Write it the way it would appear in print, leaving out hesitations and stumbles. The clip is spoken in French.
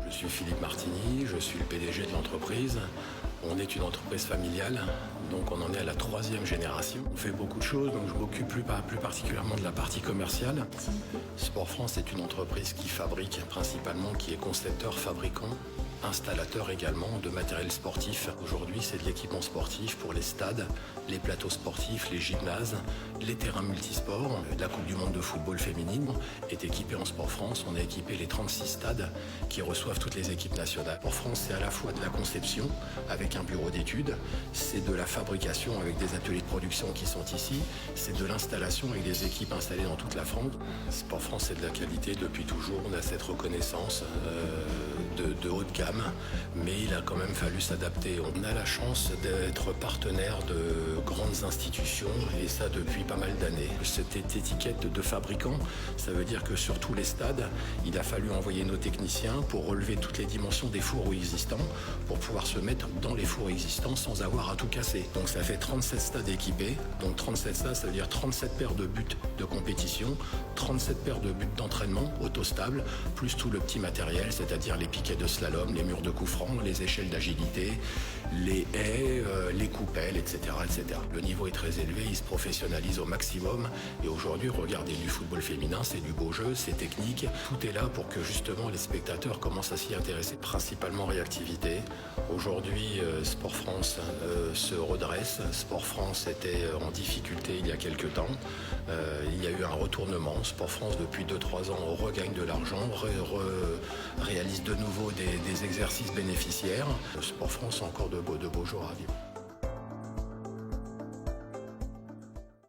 Je suis Philippe Martini, je suis le PDG de l'entreprise. On est une entreprise familiale, donc on en est à la 3e génération. On fait beaucoup de choses, donc je m'occupe plus particulièrement de la partie commerciale. Sport France est une entreprise qui fabrique principalement, qui est concepteur, fabricant, installateur également de matériel sportif. Aujourd'hui, c'est de l'équipement sportif pour les stades, les plateaux sportifs, les gymnases, les terrains multisports. La Coupe du Monde de football féminine est équipée en Sport France. On a équipé les 36 stades qui reçoivent toutes les équipes nationales. Sport France, c'est à la fois de la conception avec un bureau d'études, c'est de la fabrication avec des ateliers de production qui sont ici, c'est de l'installation avec des équipes installées dans toute la France. Sport France, c'est de la qualité depuis toujours. On a cette reconnaissance de haut de gamme, mais il a quand même fallu s'adapter. On a la chance d'être partenaire de grandes institutions, et ça depuis pas mal d'années. Cette étiquette de fabricant, ça veut dire que sur tous les stades, il a fallu envoyer nos techniciens pour relever toutes les dimensions des fours existants, pour pouvoir se mettre dans les fours existants sans avoir à tout casser. Donc ça fait 37 stades équipés, donc 37 stades, ça veut dire 37 paires de buts de compétition, 37 paires de buts d'entraînement autostables, plus tout le petit matériel, c'est-à-dire les piquets de slalom, les murs de coups francs, les échelles d'agilité, les haies, les coupelles, etc., etc. Le niveau est très élevé, il se professionnalise au maximum, et aujourd'hui, regardez du football féminin, c'est du beau jeu, c'est technique, tout est là pour que justement les spectateurs commencent à s'y intéresser. Principalement réactivité. Aujourd'hui, Sport France se redresse. Sport France était en difficulté il y a quelques temps. Il y a eu un retournement. Sport France, depuis 2-3 ans, regagne de l'argent, réalise de nouveau des exercices bénéficiaires. Sport France a encore de beaux jours à vivre.